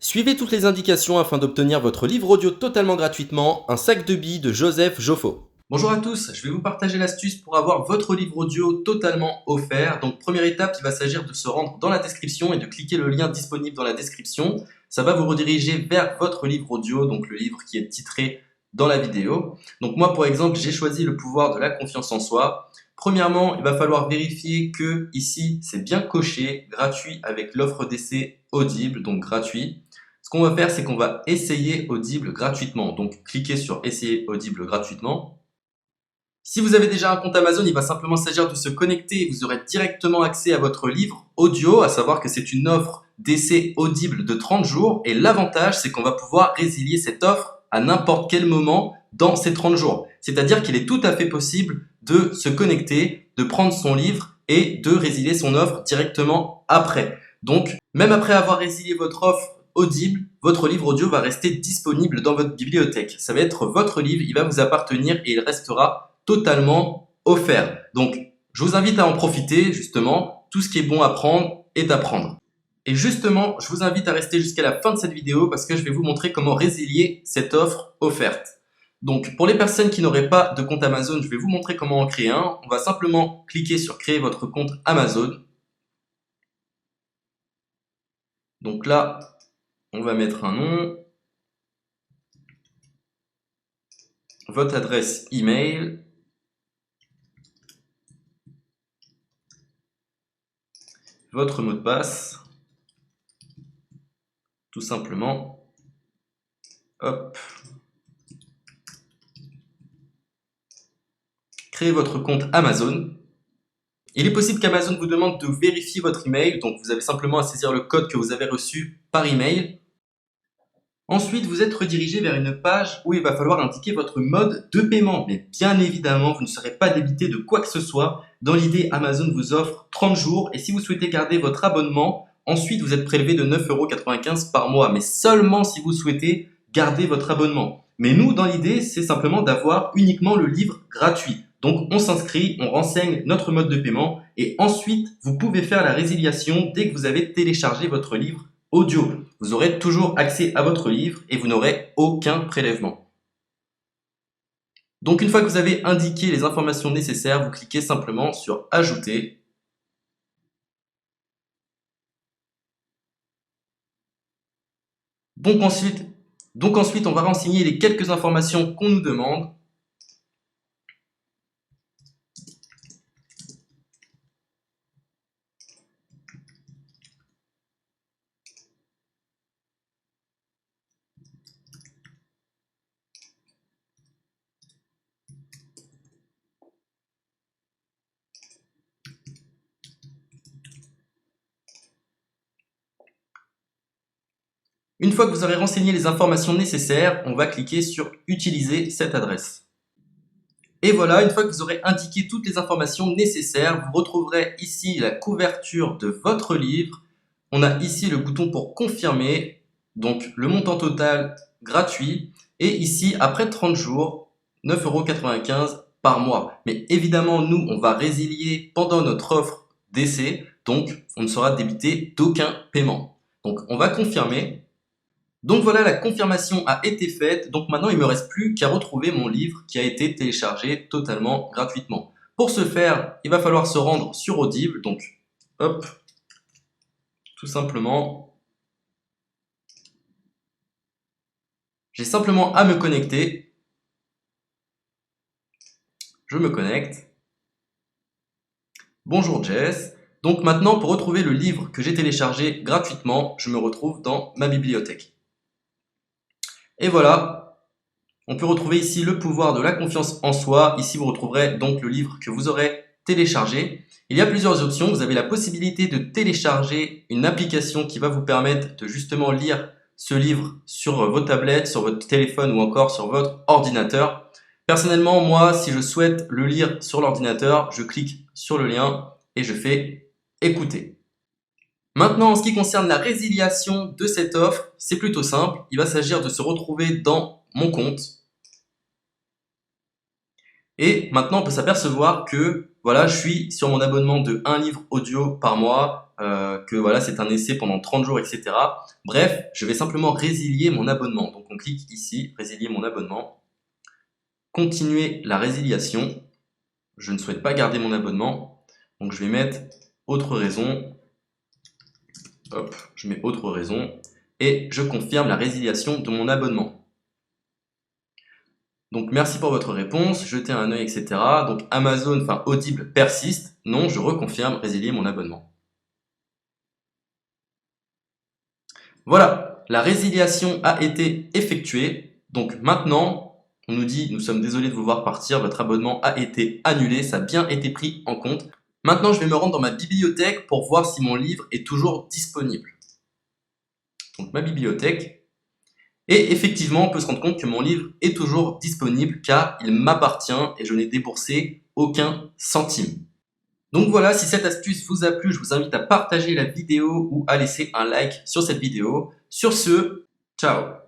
Suivez toutes les indications afin d'obtenir votre livre audio totalement gratuitement, Un sac de billes de Joseph Joffo. Bonjour à tous, je vais vous partager l'astuce pour avoir votre livre audio totalement offert. Donc première étape, il va s'agir de se rendre dans la description et de cliquer le lien disponible dans la description. Ça va vous rediriger vers votre livre audio, donc le livre qui est titré dans la vidéo. Donc moi par exemple, j'ai choisi le pouvoir de la confiance en soi. Premièrement, il va falloir vérifier que ici c'est bien coché, gratuit avec l'offre d'essai Audible, donc gratuit. Ce qu'on va faire, c'est qu'on va essayer Audible gratuitement. Donc, cliquez sur Essayer Audible gratuitement. Si vous avez déjà un compte Amazon, il va simplement s'agir de se connecter et vous aurez directement accès à votre livre audio, à savoir que c'est une offre d'essai Audible de 30 jours. Et l'avantage, c'est qu'on va pouvoir résilier cette offre à n'importe quel moment dans ces 30 jours. C'est-à-dire qu'il est tout à fait possible de se connecter, de prendre son livre et de résilier son offre directement après. Donc, même après avoir résilié votre offre Audible, votre livre audio va rester disponible dans votre bibliothèque. Ça va être votre livre, il va vous appartenir et il restera totalement offert. Donc, je vous invite à en profiter, justement. Tout ce qui est bon à prendre est à prendre. Et justement, je vous invite à rester jusqu'à la fin de cette vidéo parce que je vais vous montrer comment résilier cette offre offerte. Donc, pour les personnes qui n'auraient pas de compte Amazon, je vais vous montrer comment en créer un. On va simplement cliquer sur créer votre compte Amazon. Donc là, on va mettre un nom, votre adresse email, votre mot de passe, tout simplement. Hop. Créez votre compte Amazon. Il est possible qu'Amazon vous demande de vérifier votre email, donc vous avez simplement à saisir le code que vous avez reçu par email. Ensuite, vous êtes redirigé vers une page où il va falloir indiquer votre mode de paiement. Mais bien évidemment, vous ne serez pas débité de quoi que ce soit. Dans l'idée, Amazon vous offre 30 jours et si vous souhaitez garder votre abonnement, ensuite vous êtes prélevé de 9,95 € par mois. Mais seulement si vous souhaitez garder votre abonnement. Mais nous, dans l'idée, c'est simplement d'avoir uniquement le livre gratuit. Donc on s'inscrit, on renseigne notre mode de paiement et ensuite vous pouvez faire la résiliation dès que vous avez téléchargé votre livre audio. Vous aurez toujours accès à votre livre et vous n'aurez aucun prélèvement. Donc une fois que vous avez indiqué les informations nécessaires, vous cliquez simplement sur Ajouter. Donc ensuite, on va renseigner les quelques informations qu'on nous demande. Une fois que vous aurez renseigné les informations nécessaires, on va cliquer sur Utiliser cette adresse. Et voilà, une fois que vous aurez indiqué toutes les informations nécessaires, vous retrouverez ici la couverture de votre livre. On a ici le bouton pour confirmer, donc le montant total gratuit. Et ici, après 30 jours, 9,95 € par mois. Mais évidemment, nous, on va résilier pendant notre offre d'essai, donc on ne sera débité d'aucun paiement. Donc on va confirmer. Donc voilà, la confirmation a été faite. Donc maintenant, il ne me reste plus qu'à retrouver mon livre qui a été téléchargé totalement gratuitement. Pour ce faire, il va falloir se rendre sur Audible. Donc, hop, tout simplement. J'ai simplement à me connecter. Je me connecte. Bonjour Jess. Donc maintenant, pour retrouver le livre que j'ai téléchargé gratuitement, je me retrouve dans ma bibliothèque. Et voilà, on peut retrouver ici le pouvoir de la confiance en soi. Ici, vous retrouverez donc le livre que vous aurez téléchargé. Il y a plusieurs options. Vous avez la possibilité de télécharger une application qui va vous permettre de justement lire ce livre sur vos tablettes, sur votre téléphone ou encore sur votre ordinateur. Personnellement, moi, si je souhaite le lire sur l'ordinateur, je clique sur le lien et je fais écouter. Maintenant, en ce qui concerne la résiliation de cette offre, c'est plutôt simple. Il va s'agir de se retrouver dans mon compte. Et maintenant, on peut s'apercevoir que voilà, je suis sur mon abonnement de 1 livre audio par mois. que voilà, c'est un essai pendant 30 jours, etc. Bref, je vais simplement résilier mon abonnement. Donc on clique ici, résilier mon abonnement. Continuer la résiliation. Je ne souhaite pas garder mon abonnement. Donc je vais mettre autre raison. Hop, je mets autre raison. Et je confirme la résiliation de mon abonnement. Donc merci pour votre réponse, jetez un œil, etc. Donc Amazon, enfin Audible persiste. Non, je reconfirme, résilier mon abonnement. Voilà, la résiliation a été effectuée. Donc maintenant, on nous dit, nous sommes désolés de vous voir partir, votre abonnement a été annulé, ça a bien été pris en compte. Maintenant, je vais me rendre dans ma bibliothèque pour voir si mon livre est toujours disponible. Donc ma bibliothèque. Et effectivement, on peut se rendre compte que mon livre est toujours disponible car il m'appartient et je n'ai déboursé aucun centime. Donc voilà, si cette astuce vous a plu, je vous invite à partager la vidéo ou à laisser un like sur cette vidéo. Sur ce, ciao!